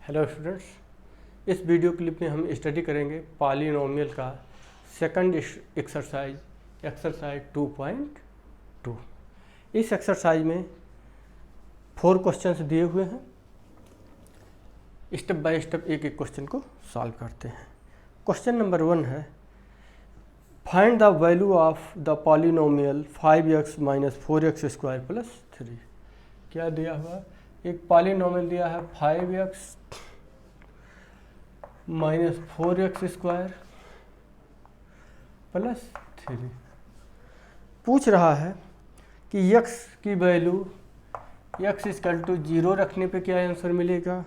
Hello students, इस video clip में हम स्टडी करेंगे पॉलीनोमियल का सेकंड एक्सरसाइज 2.2। इस एक्सरसाइज में 4 क्वेश्चंस दिए हुए हैं। स्टेप बाय स्टेप एक एक क्वेश्चन को सॉल्व करते हैं। क्वेश्चन नंबर 1 है, find the value of the polynomial 5x - 4x² + 3। क्या दिया हुआ? एक पॉलीनोमियल दिया है 5x - 4x² + 3। पूछ रहा है कि x की वैल्यू x = 0 रखने पे क्या आंसर मिलेगा,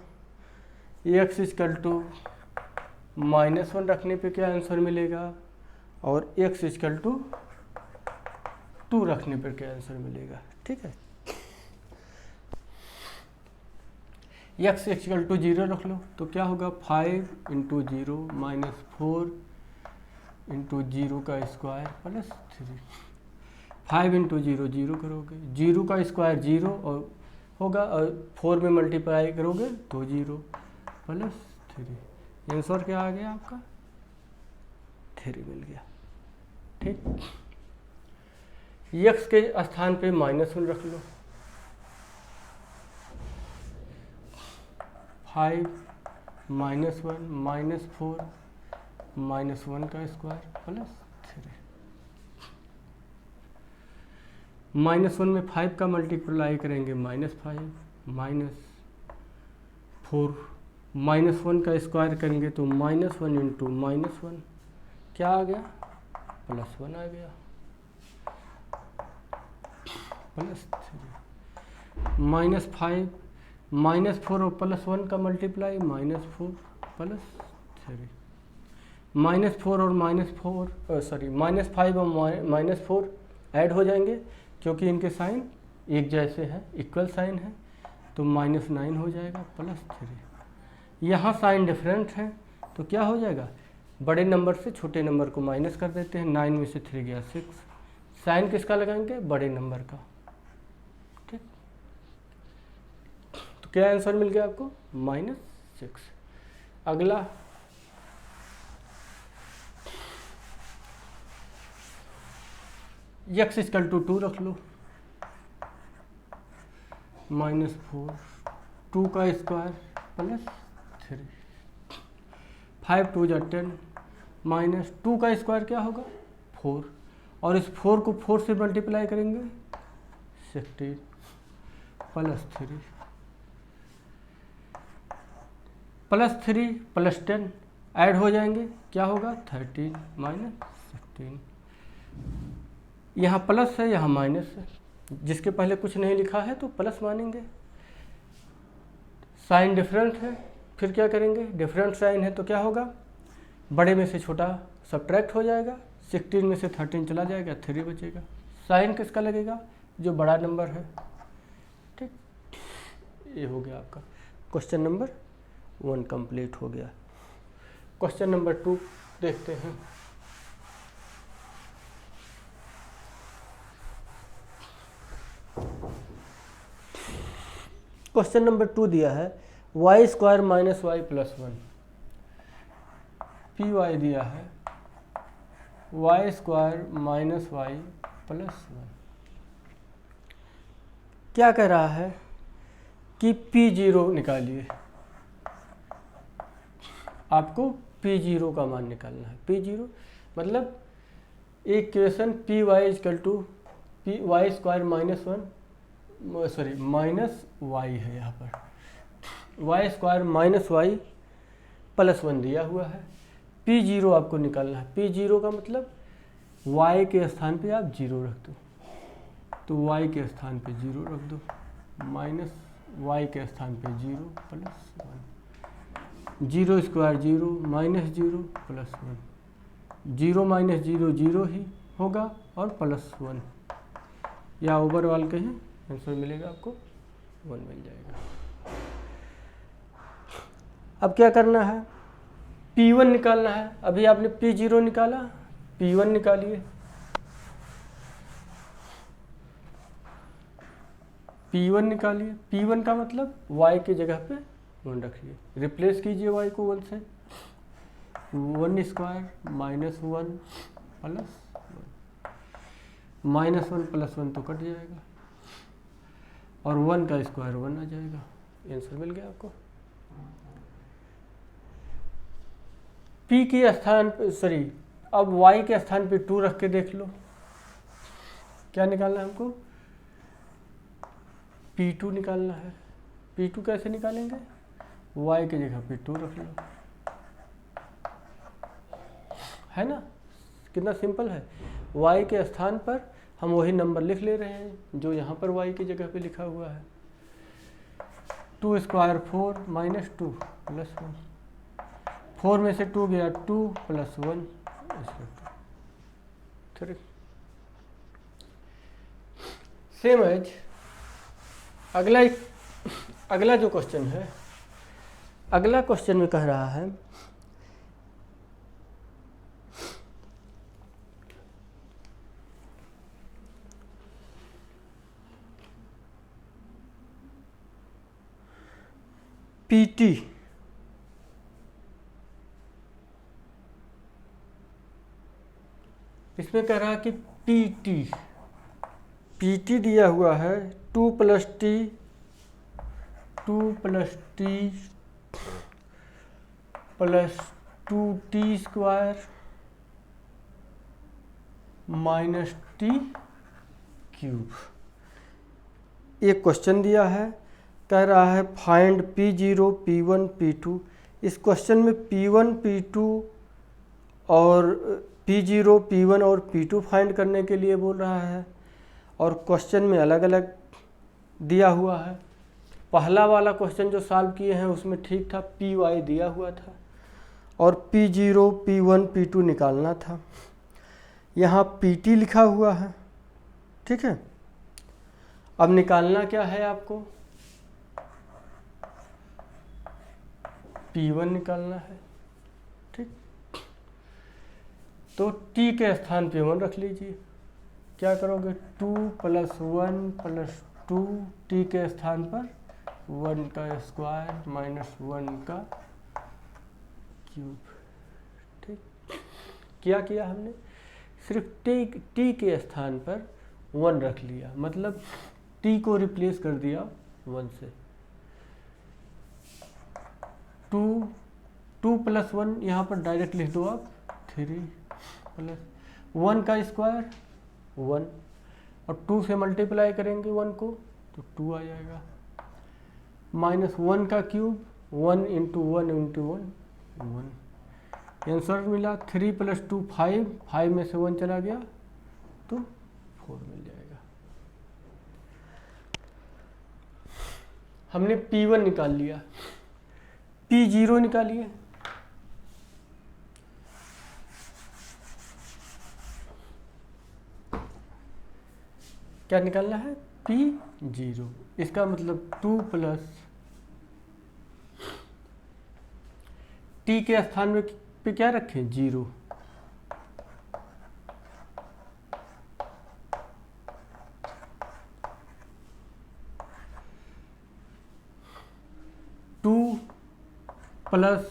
x = -1 रखने पे क्या आंसर मिलेगा और x = 2 रखने पर क्या आंसर मिलेगा। ठीक है, x = 0 रख लो तो क्या होगा 5 × 0 - 4 × 0 का स्क्वायर + 3। 5 × 0 0 करोगे, 0 का स्क्वायर 0 और होगा और 4 में मल्टीप्लाई करोगे तो 0 + 3। आंसर क्या आ गया आपका? 3 मिल गया। ठीक, x के स्थान पे -1 रख लो, 5 - 1 - 4 -1 का स्क्वायर + 3। -1 में 5 का मल्टीप्लाई करेंगे -5 -4 -1 का स्क्वायर करेंगे तो -1 × -1 क्या आ गया? +1 आ गया +3 -5 -4 और +1 का मल्टीप्लाई -4 + 3 -4 और -5 और -4 ऐड हो जाएंगे क्योंकि इनके साइन एक जैसे हैं, इक्वल साइन है, तो -9 हो जाएगा +3। यहाँ साइन डिफरेंट है तो क्या हो जाएगा, बड़े नंबर से छोटे नंबर को माइनस कर देते हैं। 9 में से 3 गया 6। साइन किसका लगाएंगे? बड़े नंबर का। ठीक, तो क्या आंसर मिल गया आपको? -6। अगला x = 2 रख लो, -4 2 का स्क्वायर + 3। 5 × 2 = 10 -2 का स्क्वायर क्या होगा? 4 और इस 4 को 4 से मल्टीप्लाई करेंगे 16 + 3 + 10 ऐड हो जाएंगे, क्या होगा? 13 - 16। यहाँ प्लस है, यहाँ माइनस है, जिसके पहले कुछ नहीं लिखा है तो प्लस मानेंगे। साइन डिफरेंट है, फिर क्या करेंगे? डिफरेंट साइन है तो क्या होगा? बड़े में से छोटा सब्ट्रैक्ट हो जाएगा, 16 में से 13 चला जाएगा, 3 बचेगा। साइन किसका लगेगा? जो बड़ा नंबर है। ठीक, ये हो गया आपका क्वेश्चन नंबर 1 कंप्लीट हो गया। क्वेश्चन नंबर 2 देखते हैं। क्वेश्चन नंबर 2 दिया है y² - y + 1। पी वाई दिया है y² - y + 1। क्या कह रहा है कि P0 निकालिए। आपको P0 का मान निकालना है। P0 मतलब एक question P Y = y² - -y है, यहाँ पर y² - y + 1 दिया हुआ है। P0 आपको निकालना है। P0 का मतलब y के स्थान पे आप 0 रख दो, तो y के स्थान पे 0 रख दो, -y के स्थान पे 0 + 1। 0² 0 -0 + 1। 0 - 0 0 ही होगा और +1 या ओवरऑल कहें, आंसर मिलेगा आपको 1 मिल जाएगा। अब क्या करना है? P1 निकालना है। अभी आपने P0 निकाला, P1 निकालिए। P1 निकालिए। P1 का मतलब y की जगह पे 1 रखिए, रिप्लेस कीजिए y को 1 से, 1 square minus 1 plus 1, minus 1 plus 1 तो कट जाएगा और 1 का स्क्वायर 1 आ जाएगा। आंसर मिल गया आपको। p के स्थान पे सॉरी अब y के स्थान पे 2 रख के देख लो, क्या निकालना है हमको, P2 निकालना है। P2 कैसे निकालेंगे, y की जगह पे 2 रख लो, है ना, कितना सिंपल है। y के स्थान पर हम वही नंबर लिख ले रहे हैं जो यहाँ पर y की जगह पे लिखा हुआ है। 2 स्क्वायर 4 माइनस 2 प्लस 1, 4 में से 2 गया 2 प्लस 1 3। सेम एज अगला जो क्वेश्चन है, अगला क्वेश्चन में कह रहा है PT इसमें कह रहा है कि PT दिया हुआ है 2 plus T plus 2t square minus T cube. एक क्वेश्चन दिया है, कह रहा है फाइंड P0 P1 P2। इस क्वेश्चन में P1 P2 और P0 P1 और P2 फाइंड करने के लिए बोल रहा है और क्वेश्चन में अलग अलग दिया हुआ है। पहला वाला क्वेश्चन जो सॉल्व किए हैं उसमें ठीक था, Py दिया हुआ था और P0 P1 P2 निकालना था। यहाँ PT लिखा हुआ है, ठीक है। अब निकालना क्या है आपको, P1 निकालना है, ठीक। तो T के स्थान पे 1 रख लीजिए, क्या करोगे 2 प्लस 1 प्लस 2, T के स्थान पर 1 का स्क्वायर माइनस 1 का क्यूब, ठीक। क्या किया हमने, सिर्फ T के स्थान पर 1 रख लिया, मतलब T को रिप्लेस कर दिया 1 से। 2 प्लस 1 यहाँ पर डायरेक्ट लिख दो आप, 3 प्लस 1 का स्क्वायर 1 और 2 से मल्टीप्लाई करेंगे 1 को तो 2 आ जाएगा, माइनस 1 का क्यूब 1 इंटू 1 इंटू 1 1। आंसर मिला 3 प्लस 2 5, 5 में से 1 चला गया तो 4 मिल जाएगा। हमने P1 निकाल लिया, P0 निकालिए। क्या निकालना है, P0। इसका मतलब 2 प्लस T के स्थान में पे क्या रखें, 0। प्लस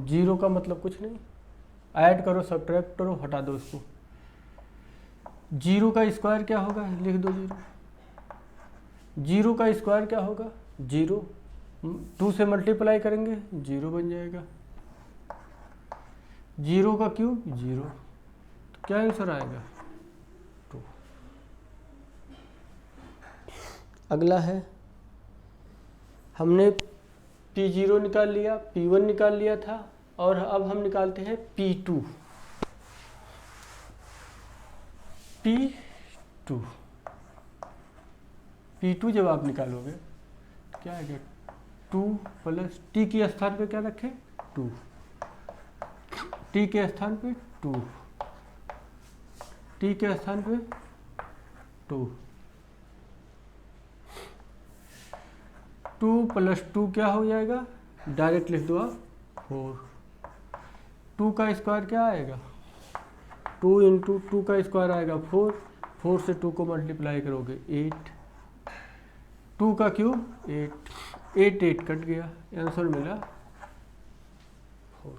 0 का मतलब कुछ नहीं, ऐड करो सब्ट्रैक्ट करो हटा दो इसको। 0 का स्क्वायर क्या होगा, लिख दो 0। 0 का स्क्वायर क्या होगा 0, 2 से मल्टीप्लाई करेंगे 0 बन जाएगा। 0 का क्यूब 0, तो क्या आंसर आएगा 2। अगला है, हमने P0 निकाल लिया, P1 निकाल लिया था और अब हम निकालते हैं P2। P2 जब आप निकालोगे क्या आएगा, 2 प्लस T के स्थान पे क्या रखें 2, T के स्थान पे 2, T के स्थान पे 2, 2 प्लस 2 क्या हो जाएगा, डायरेक्ट लिख दो आप 4। 2 का स्क्वायर क्या आएगा, 2 इंटू 2 का स्क्वायर आएगा 4, 4 से 2 को मल्टीप्लाई करोगे 8, 2 का क्यूब 8, 8 8 कट गया, आंसर मिला 4।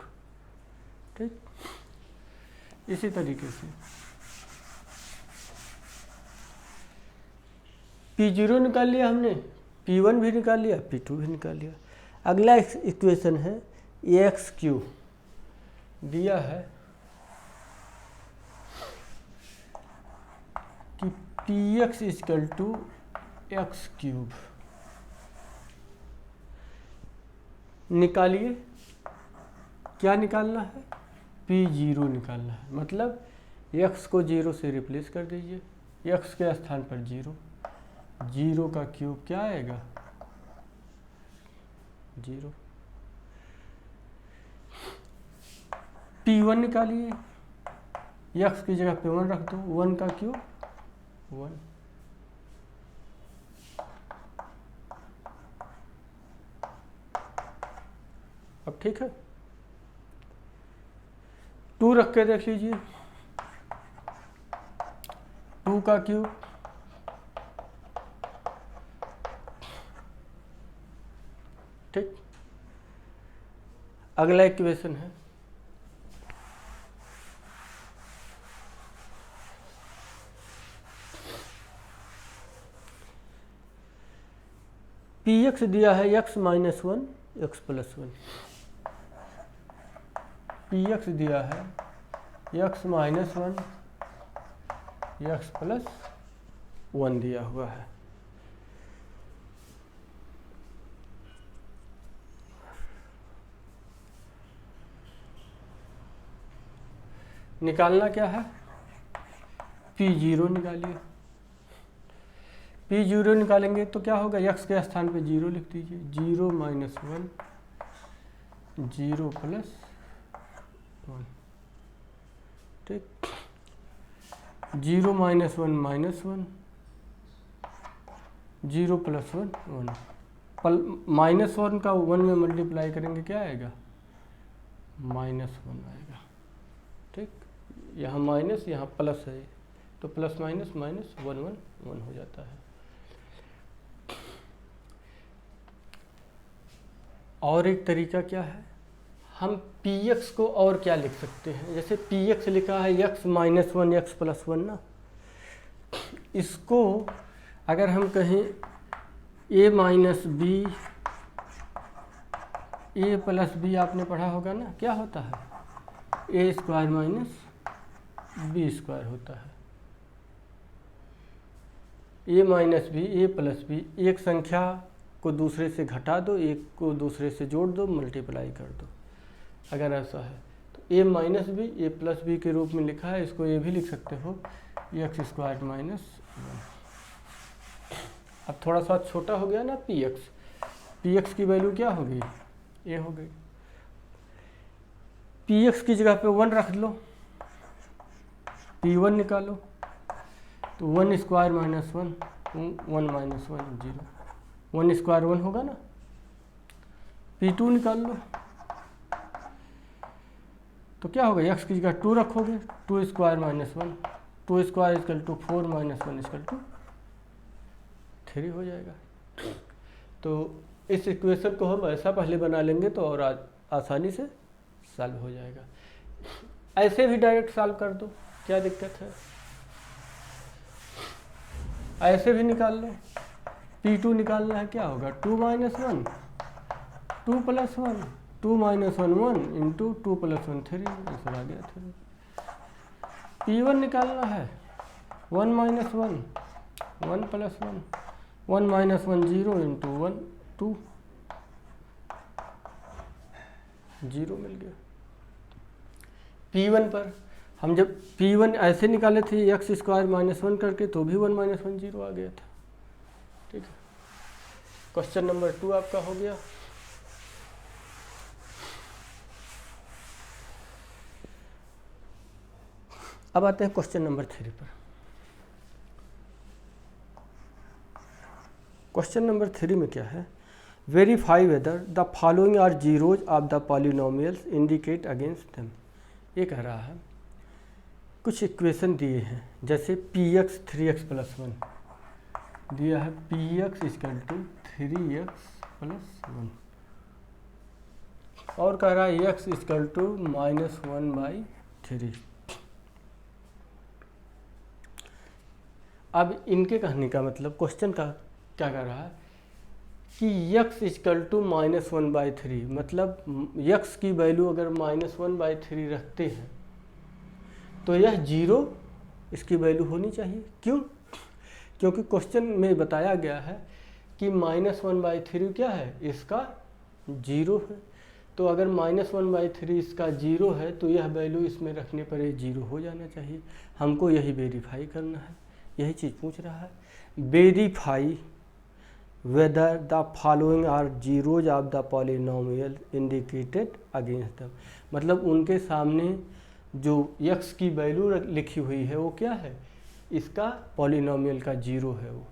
ठीक, इसी तरीके से P0 निकाल लिया हमने, P1 भी निकाल लिया, P2 भी निकाल लिया। अगला इक्वेशन है AX³ दिया है कि PX = x³। निकालिए, क्या निकालना है? P0 निकालना है, मतलब x को 0 से रिप्लेस कर दीजिए, x के स्थान पर 0, 0 का क्यूब क्या आएगा? 0। P1 निकालिए, x की जगह पे 1 रख दो, 1 का क्यूब 1। अब ठीक है, 2 रख के देख लीजिए, 2 का क्यूब, ठीक। अगला इक्वेशन है Px दिया है x - 1 x + 1। Px दिया है x - 1 x + 1 दिया हुआ है। निकालना क्या है? P0 निकालिए। P0 निकालेंगे तो क्या होगा? x के स्थान पे 0 लिख दीजिए, 0 - 1 0 + 1, ठीक। 0 - 1 - 1, 0 + 1 1, -1 का 1 में मल्टीप्लाई करेंगे क्या आएगा? -1 आएगा, ठीक। यहाँ माइनस, यहाँ प्लस है, तो प्लस माइनस माइनस 1 1 1 हो जाता है। और एक तरीका क्या है, हम Px को और क्या लिख सकते हैं? जैसे Px लिखा है x - 1 x + 1 ना, इसको अगर हम कहें a - b, a + b आपने पढ़ा होगा ना, क्या होता है? a² - b² होता है। a - b, a + b, एक संख्या को दूसरे से घटा दो, एक को दूसरे से जोड़ दो, मल्टीप्लाई कर दो। अगर ऐसा है तो a - b, a + b के रूप में लिखा है, इसको ये भी लिख सकते हो x² - 1। अब थोड़ा सा छोटा हो गया ना Px की वैल्यू क्या हो गई? a हो गई। Px की जगह पे 1 रख लो, P1 निकालो, तो 1² - 1 1 - 1 0, 1² 1 होगा ना। P2 निकाल लो, तो क्या होगा? x की जगह 2 रखोगे, 2² - 1, 2² = 4 - 1 = 3 हो जाएगा। तो इस इक्वेशन को हम ऐसा पहले बना लेंगे तो और आसानी से सॉल्व हो जाएगा। ऐसे भी डायरेक्ट सॉल्व कर दो, क्या दिक्कत है? ऐसे भी निकाल लो। P2 निकालना है, क्या होगा? 2 - 1 2 + 1, 2 - 1 1 × 2 + 1 3, आंसर आ गया 3। P1 निकालना है, 1 - 1 1 + 1, 1 - 1 0 × 1 2, 0 मिल गया। P1 पर हम जब P1 ऐसे निकाले थे x² - 1 करके, तो भी 1 - 1 0 आ गया था, ठीक है। क्वेश्चन नंबर 2 आपका हो गया। अब आते हैं क्वेश्चन नंबर 3 पर। क्वेश्चन नंबर 3 में क्या है? Verify whether the following are zeros of the polynomials indicate against them. ये कह रहा है कुछ इक्वेशन दिए हैं, जैसे Px 3x + 1 दिया है, Px = 3x +1 और कह रहा है x इक्वल टू -1/3। अब इनके कहने का मतलब क्वेश्चन का क्या कर रहा है कि x इक्वल टू -1/3 मतलब x की वैल्यू अगर -1/3 रखते हैं तो यह 0 इसकी वैल्यू होनी चाहिए। क्यों? क्योंकि क्वेश्चन में बताया गया है कि -1/3 क्या है, इसका 0 है। तो अगर -1/3 इसका 0 है तो यह वैल्यू इसमें रखने पर ये 0 हो जाना चाहिए। हमको यही वेरीफाई करना है, यही चीज़ पूछ रहा है। Verify whether the following are zeros of the polynomial indicated against them, मतलब उनके सामने जो x की वैल्यू लिखी हुई है वो क्या है, इसका पॉलिनोमियल का 0 है, वो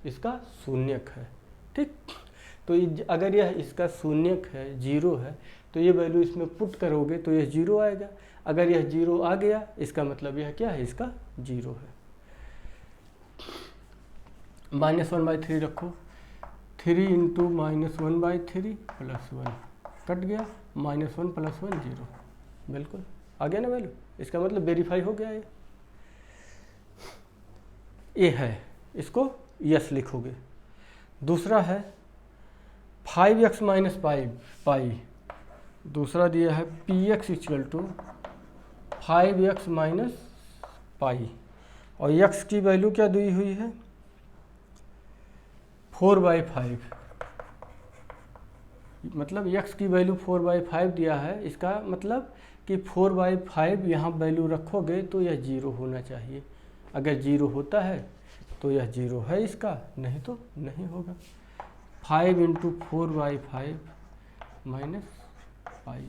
इसका शून्यक है। ठीक, तो अगर यह इसका शून्यक है, 0 है, तो ये वैल्यू इसमें पुट करोगे तो यह 0 आएगा। अगर यह 0 आ गया इसका मतलब यह क्या है, इसका 0 है। -1/3 रखो, 3 × -1/3 +1 कट गया, -1 + 1 0, बिल्कुल आ गया ना वैल्यू। इसका मतलब वेरीफाई हो गया। ये है, इसको यस लिखोगे। दूसरा है 5x - पाई, दूसरा दिया है px इक्वल टू 5x - पाई और x की वैल्यू क्या दी हुई है, 4/5, मतलब x की वैल्यू 4/5 दिया है। इसका मतलब कि 4/5 यहाँ वैल्यू रखोगे तो यह 0 होना चाहिए। अगर 0 होता है तो यह 0 है इसका, नहीं तो नहीं होगा। 5 × 4/5 - पाई,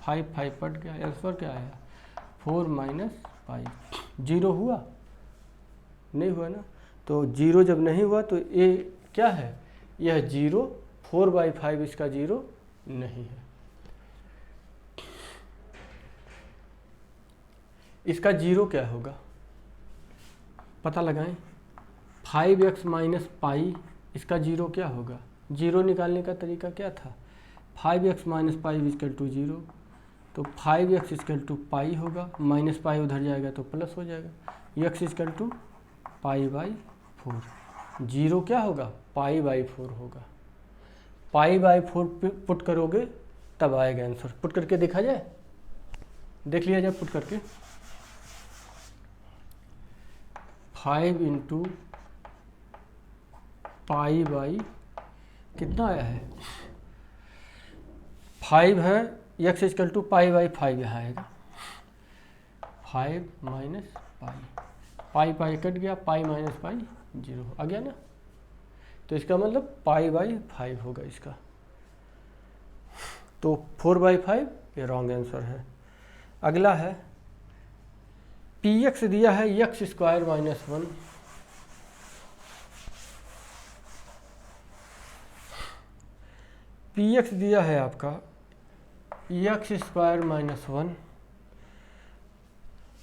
5 पट गया, आंसर क्या आया 4 - पाई। 0 हुआ? नहीं हुआ ना। तो 0 जब नहीं हुआ तो ये क्या है, यह 0, 4/5 इसका 0 नहीं है। इसका 0 क्या होगा, पता लगाएं। 5x - पाई, इसका 0 क्या होगा। 0 निकालने का तरीका क्या था, 5x - पाई इक्वल टू 0, तो 5x इक्वल टू पाई होगा, माइनस पाई उधर जाएगा तो प्लस हो जाएगा। x इक्वल टू π/4, 0 क्या होगा, π/4 होगा। π/4 पुट करोगे तब आएगा आंसर। पुट करके देखा जाए, देख लिया जाए पुट करके। 5 × π/, कितना आया है 5 है, x इक्वल टू π/5 यहाँ आएगा, 5 - पाई कट गया, पाई - पाई 0 आ गया ना। तो इसका मतलब π/5 होगा इसका। तो 4/5 ये रॉन्ग आंसर है। अगला है px दिया है x² - 1, px दिया है आपका x² - 1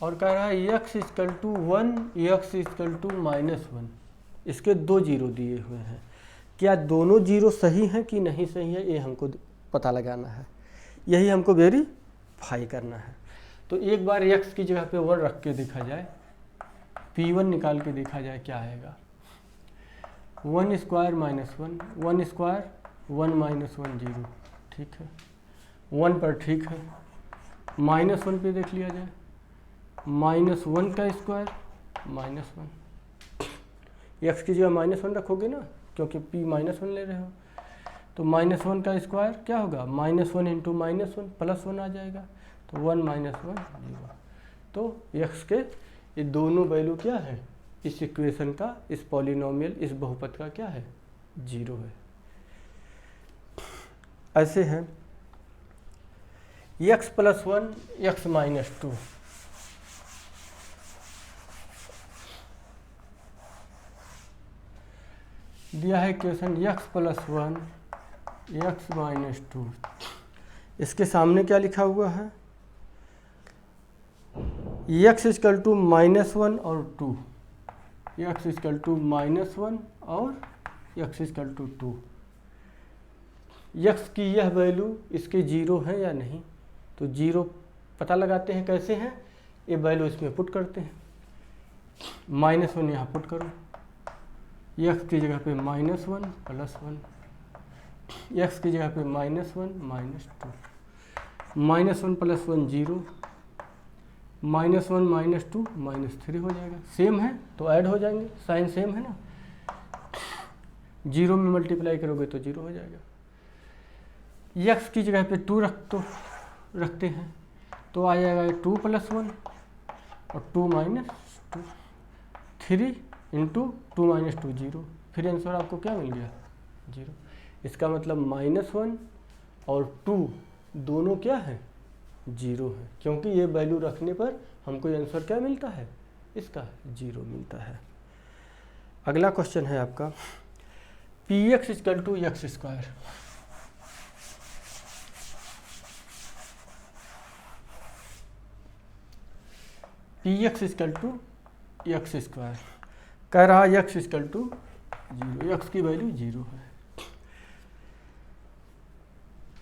और कह रहा है x equal to 1, x equal to -1, इसके 2 0 दिए हुए हैं। क्या दोनों 0 सही हैं कि नहीं सही है, ये हमको पता लगाना है, यही हमको वेरीफाई करना है। तो एक बार x की जगह पे 1 रख के देखा जाए, p1 निकाल के देखा जाए क्या आएगा। 1² - 1, 1² 1 - 1 0, ठीक है, 1 पर ठीक है। -1 पे देख लिया जाए, -1 का स्क्वायर -1, x की जगह -1 रखोगे ना, क्योंकि p -1 ले रहे हो, तो -1 का स्क्वायर क्या होगा, -1 × -1 +1 आ जाएगा, तो 1 - 1 0। तो x के ये दोनों वैल्यू क्या है, इस इक्वेशन का, इस पॉलिनोमियल, इस बहुपद का क्या है, 0 है। ऐसे हैं x + 1 x - 2, दिया है इक्वेशन x + 1 x - 2, इसके सामने क्या लिखा हुआ है, x इक्वल टू -1 और 2, x इक्वल टू -1 और x इक्वल टू 2। यक्स की यह वैल्यू इसके जीरो है या नहीं, तो जीरो पता लगाते हैं कैसे हैं, ये वैल्यू इसमें पुट करते हैं, -1 यहाँ पुट करो, यक्स की जगह पे -1 +1, यक्स की जगह पे -1 -2, -1 + 1 0, -1 -2 -3 हो जाएगा, सेम है तो ऐड हो जाएंगे, साइन सेम है ना, 0 में मल्टीप्लाई करोगे तो 0 हो जाएगा। यक्स की जगह पे 2 रखते हैं तो आ जाएगा 2 + 1 और 2 - 2, 3 × 2 - 2 0, फिर आंसर आपको क्या मिल गया 0। इसका मतलब -1 और 2 दोनों क्या है 0 है, क्योंकि ये वैल्यू रखने पर हमको आंसर क्या मिलता है, इसका 0 मिलता है। अगला क्वेश्चन है आपका px = x²। px = x², कह रहा x = 0, x की वैल्यू 0 है।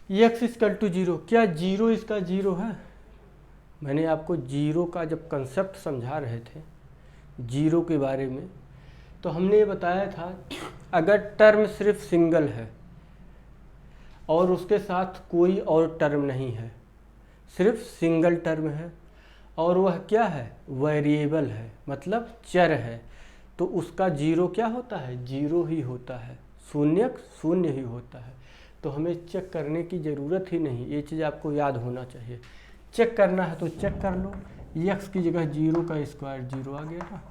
x = 0, क्या 0 इसका 0 है? मैंने आपको 0 का जब कंसेप्ट समझा रहे थे जीरो के बारे में, तो हमने ये बताया था अगर टर्म सिर्फ सिंगल है और उसके साथ कोई और टर्म नहीं है, सिर्फ सिंगल टर्म है और वह क्या है वेरिएबल है, मतलब चर है, तो उसका 0 क्या होता है 0 ही होता है, शून्यक शून्य ही होता है। तो हमें चेक करने की ज़रूरत ही नहीं, ये चीज़ आपको याद होना चाहिए। चेक करना है तो चेक कर लो, x की जगह 0 का स्क्वायर 0 आ गया ना,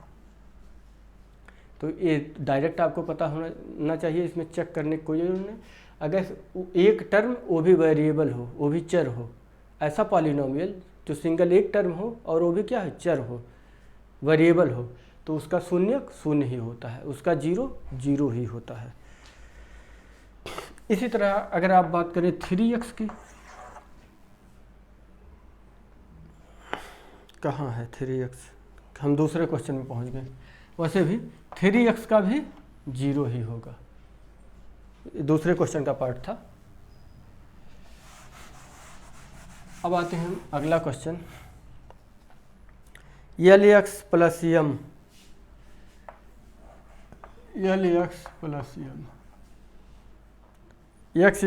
तो ये डायरेक्ट आपको पता होना चाहिए, इसमें चेक करने की कोई ज़रूरत नहीं। अगर एक टर्म वो भी वेरिएबल हो, वो भी चर हो, ऐसा पॉलिनोमियल जो सिंगल एक टर्म हो और वो भी क्या है चर हो, वेरिएबल हो, तो उसका शून्यक शून्य ही होता है, उसका 0 0 ही होता है। इसी तरह अगर आप बात करें 3x की, कहाँ है 3x, हम दूसरे क्वेश्चन में पहुंच गए। वैसे भी 3x का भी 0 ही होगा, दूसरे क्वेश्चन का पार्ट था। अब आते हैं अगला question, LX + M, LX + M, x =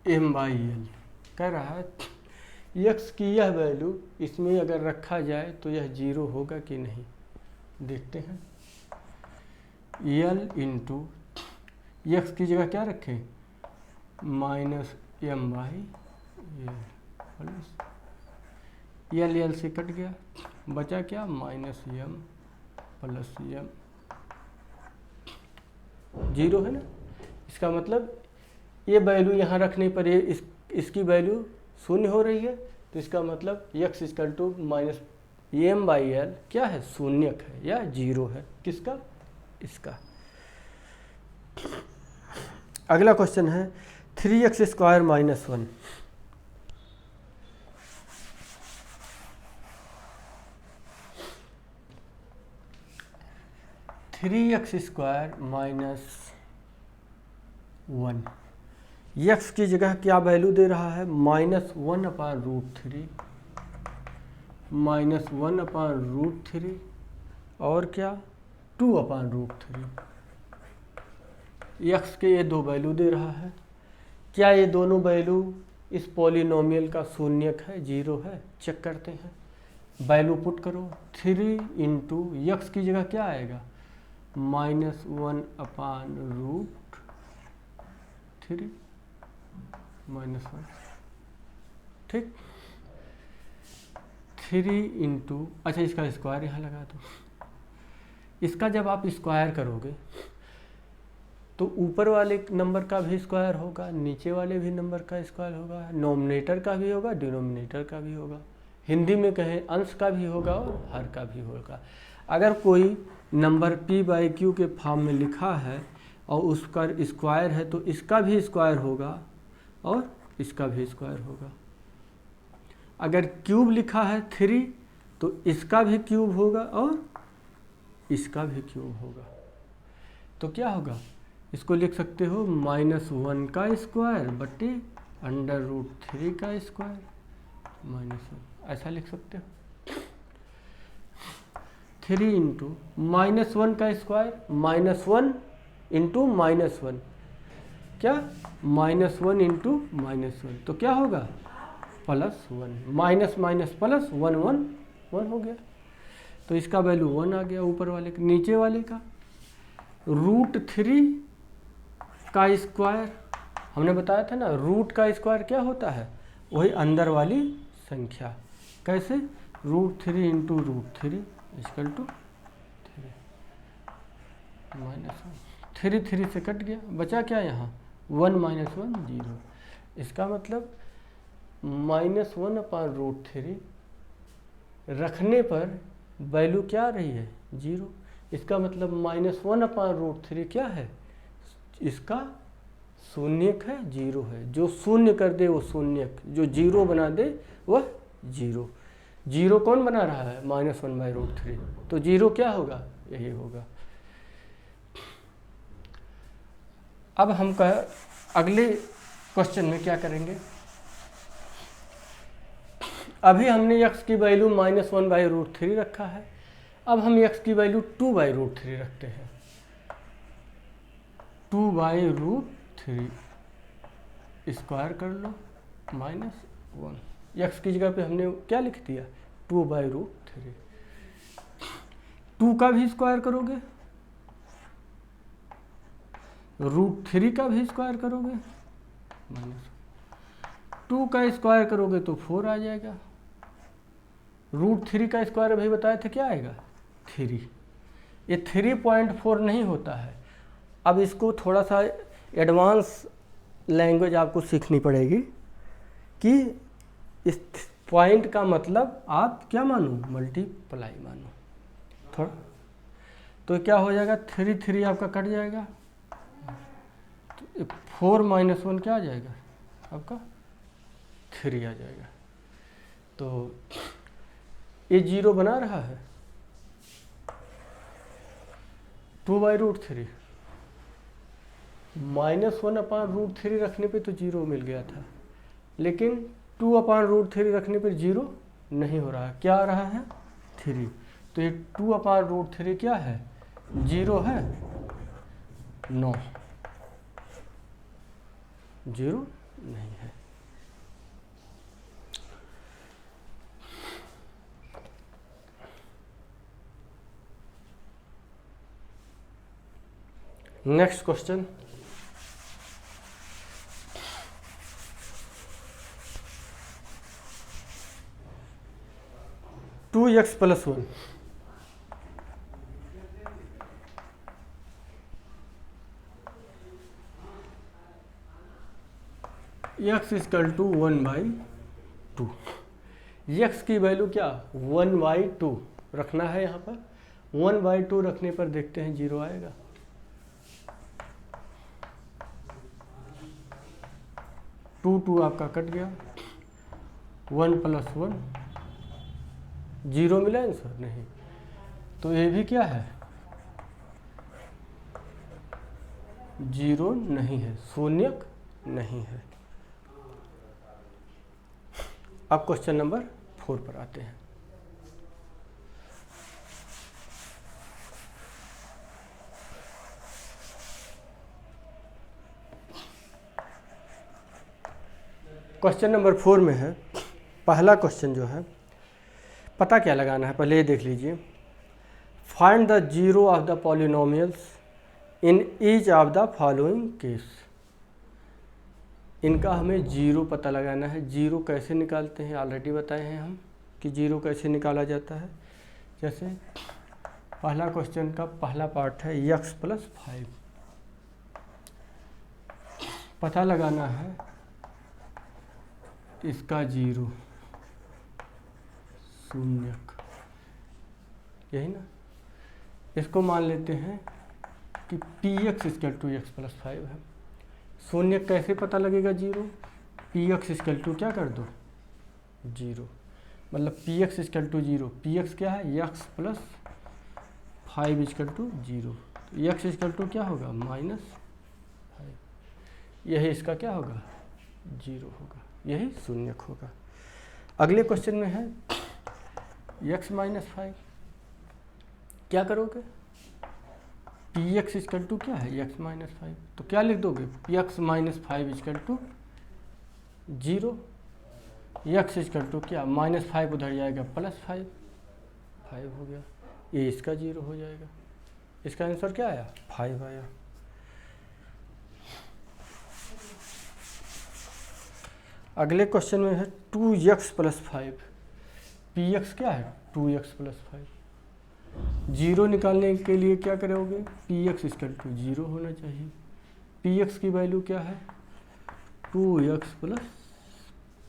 -m/l कह रहा है x की यह वैल्यू इसमें अगर रखा जाए तो यह 0 होगा कि नहीं, देखते हैं। l × x की जगह क्या रखें -m/l, l से कट गया, बचा क्या -m + m, 0 है ना। इसका मतलब ये वैल्यू यहाँ रखने पर ये इसकी वैल्यू शून्य हो रही है, तो इसका मतलब x = -m/l क्या है शून्यक है या 0 है, किसका इसका। अगला क्वेश्चन है 3x² - 1, -1, x की जगह क्या वैल्यू दे रहा है -1/√3, -1/√3 और क्या 2/√3, x के ये दो वैल्यू दे रहा है। क्या ये दोनों वैल्यू इस पॉलिनोमियल का शून्यक है 0 है, चेक करते हैं। वैल्यू पुट करो, 3 × x की जगह क्या आएगा -1/√3 -1, ठीक। 3 × अच्छा इसका स्क्वायर यहाँ लगा दो। इसका जब आप स्क्वायर करोगे तो ऊपर वाले नंबर का भी स्क्वायर होगा, नीचे वाले भी नंबर का स्क्वायर होगा, नोमिनेटर का भी होगा, डिनोमिनेटर का भी होगा, हिंदी में कहें अंश का भी होगा और हर का भी होगा। अगर कोई नंबर p/q के फॉर्म में लिखा है और उसका स्क्वायर है तो इसका भी स्क्वायर होगा और इसका भी स्क्वायर होगा। अगर क्यूब लिखा है 3 तो इसका भी क्यूब होगा और इसका भी क्यूब होगा। तो क्या होगा, इसको लिख सकते हो -1 का स्क्वायर बटे √3 का स्क्वायर -1, ऐसा लिख सकते हो। 3 इंटू -1 का स्क्वायर -1 इंटू -1, क्या -1 इंटू -1, तो क्या होगा +1, माइनस माइनस प्लस 1 1 1 हो गया। तो इसका वैल्यू 1 आ गया ऊपर वाले का। नीचे वाले का √3 का स्क्वायर, हमने बताया था ना रूट का स्क्वायर क्या होता है, वही अंदर वाली संख्या। कैसे, √3 इंटू √3 इक्वल टू 3 3 से कट गया, बचा क्या यहाँ 1 -1 0। इसका मतलब -1/√3 रखने पर वैल्यू क्या रही है 0। इसका मतलब -1/√3 क्या है, इसका शून्यक है, 0 है। जो शून्य कर दे वो शून्यक, जो 0 बना दे वह 0। 0 कौन बना रहा है, -1/√3, तो 0 क्या होगा, यही होगा। अब हम अगले क्वेश्चन में क्या करेंगे, अभी हमने x की वैल्यू -1/√3 रखा है, अब हम x की वैल्यू 2/√3 रखते हैं। 2/√3 स्क्वायर कर लो -1, x की जगह पे हमने क्या लिख दिया 2/√3। 2 का भी स्क्वायर करोगे, √3 का भी स्क्वायर करोगे, -2 का स्क्वायर करोगे तो 4 आ जाएगा। √3 का स्क्वायर अभी बताए थे क्या आएगा 3, ये 3.4 नहीं होता है। अब इसको थोड़ा सा एडवांस लैंग्वेज आपको सीखनी पड़ेगी कि इस पॉइंट का मतलब आप क्या मानो, मल्टीप्लाई मानो थोड़ा। तो क्या हो जाएगा 3 3 आपका कट जाएगा, तो 4 - 1 क्या आ जाएगा आपका 3 आ जाएगा। तो ये 0 बना रहा है 2/√3, -1/√3 रखने पे तो 0 मिल गया था, लेकिन 2/√3 रखने पर 0 नहीं हो रहा, क्या आ रहा है 3। तो ये 2/√3 क्या है 0 है, नो 0 नहीं है। Next question, two x + 1, x = 1/2। x की वैल्यू क्या 1/2 रखना है, यहाँ पर 1/2 रखने पर देखते हैं 0 आएगा। टू आपका कट गया, 1 + 1 0 मिला आंसर नहीं, तो ये भी क्या है 0 नहीं है, शून्यक नहीं है। अब क्वेश्चन नंबर 4 पर आते हैं। क्वेश्चन नंबर 4 में है, पहला क्वेश्चन जो है, पता क्या लगाना है पहले ये देख लीजिए। Find the 0 of the polynomials in each of the following case. इनका हमें 0 पता लगाना है। 0 कैसे निकालते हैं ऑलरेडी बताए हैं हम कि 0 कैसे निकाला जाता है। जैसे पहला क्वेश्चन का पहला पार्ट है x + 5, पता लगाना है इसका 0 शून्यक, यही ना। इसको मान लेते हैं कि px = x + 5 है। शून्यक कैसे पता लगेगा 0, px = क्या कर दो 0, मतलब px = 0। px क्या है x + 5 = 0। तो x इक्वल टू क्या होगा -5, यही इसका क्या होगा 0 होगा, यही शून्यक होगा। अगले क्वेश्चन में है x - 5, क्या करोगे, px इक्वल टू क्या है x - 5, तो क्या लिख दोगे x - 5 equal to 0, x equal to क्या -5 उधर जाएगा +5, 5 हो गया, ये इसका 0 हो जाएगा। इसका आंसर क्या आया 5 आया। अगले क्वेश्चन में है 2x + 5, px क्या है 2x + 5, 0 निकालने के लिए क्या करोगे, px इक्वल टू 0 होना चाहिए। px की वैल्यू क्या है 2x +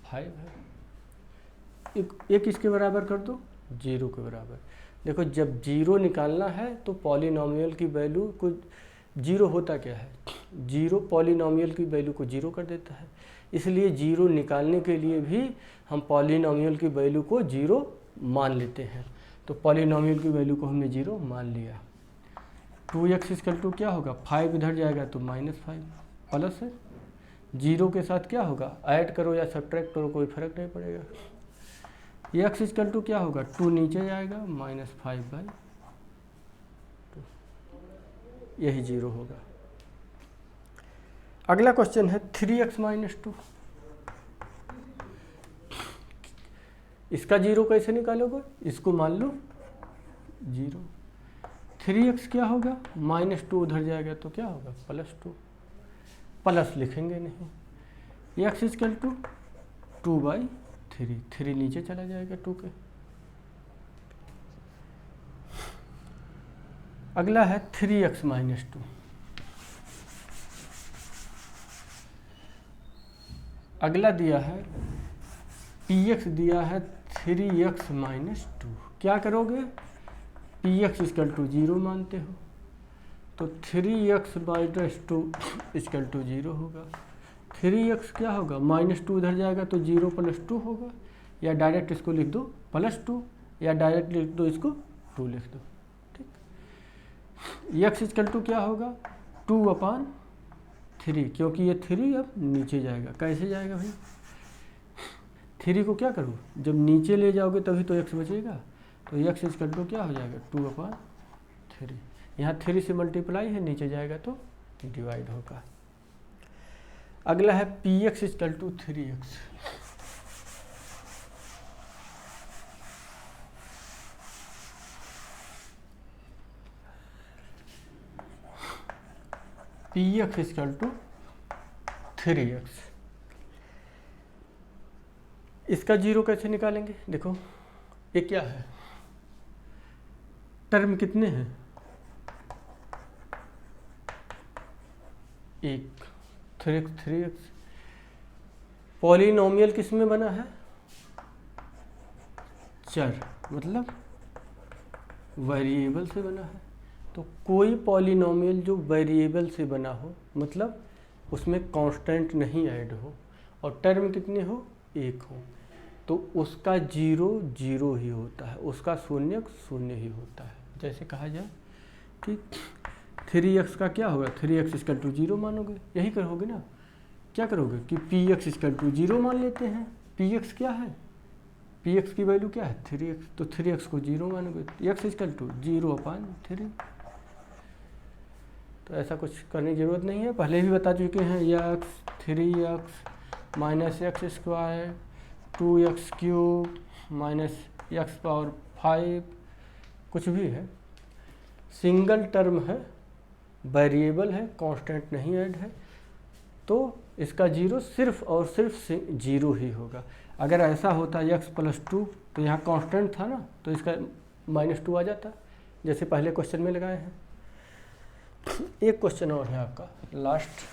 5 है, एक इसके बराबर कर दो 0 के बराबर। देखो जब 0 निकालना है तो पॉलिनॉमियल की वैल्यू को 0 होता क्या है, 0 पॉलिनॉमियल की वैल्यू को 0 कर देता है, इसलिए 0 निकालने के लिए भी हम पॉलिनॉमियल की वैल्यू को 0 मान लेते हैं। तो पॉलिनॉमियल की वैल्यू को हमने 0 मान लिया। 2x इक्वल टू क्या होगा 5 इधर जाएगा तो -5 प्लस है 0 के साथ क्या होगा, ऐड करो या सब्ट्रैक्ट करो कोई फर्क नहीं पड़ेगा। x इक्वल टू क्या होगा 2 नीचे जाएगा -5/2, यही 0 होगा। अगला क्वेश्चन है 3x - 2, इसका 0 कैसे निकालोगे, इसको मान लो 0, 3x क्या होगा -2 उधर जाएगा तो क्या होगा +2, प्लस लिखेंगे नहीं, x इक्वल टू 2/3, 3 नीचे चला जाएगा 2 के। अगला है 3x - 2, अगला दिया है px दिया है 3x - 2, क्या करोगे px इक्वल टू 0 मानते हो तो 3x - 2 इक्वल टू 0 होगा। 3x क्या होगा -2 इधर जाएगा तो 0 + 2 होगा, या डायरेक्ट इसको लिख दो +2, या डायरेक्ट लिख दो इसको 2 लिख दो, ठीक। x इक्वल टू क्या होगा 2/3, क्योंकि ये 3 अब नीचे जाएगा, कैसे जाएगा भाई, 3 को क्या करो जब नीचे ले जाओगे तभी तो x बचेगा, तो x इक्वल टू क्या हो जाएगा 2/3, यहाँ 3 से मल्टीप्लाई है, नीचे जाएगा तो डिवाइड होगा। अगला है px equal to 3x, px equal to 3x, इसका 0 कैसे निकालेंगे, देखो ये क्या है, टर्म कितने हैं, 1, 3x, पॉलिनॉमियल किस में बना है, चर मतलब वेरिएबल से बना है। तो कोई पॉलिनॉमियल जो वेरिएबल से बना हो मतलब उसमें कांस्टेंट नहीं ऐड हो और टर्म कितने हो 1 हो, तो उसका 0 0 ही होता है, उसका शून्यक 0 ही होता है। जैसे कहा जाए कि 3x का क्या होगा, 3x इक्वल टू 0 मानोगे, यही करोगे ना, क्या करोगे कि px इक्वल टू 0 मान लेते हैं, px क्या है, px की वैल्यू क्या है 3x, तो 3x को 0 मानोगे, x इक्वल टू 0/3। तो ऐसा कुछ करने की ज़रूरत नहीं है, पहले भी बता चुके हैं, x 3x minus x² 2x³ minus x⁵ कुछ भी है, सिंगल टर्म है, वेरिएबल है, कांस्टेंट नहीं ऐड है, तो इसका 0 सिर्फ और सिर्फ 0 ही होगा। अगर ऐसा होता x + 2 तो यहाँ कांस्टेंट था ना, तो इसका -2 आ जाता, जैसे पहले क्वेश्चन में लगाए हैं। एक क्वेश्चन और है आपका लास्ट,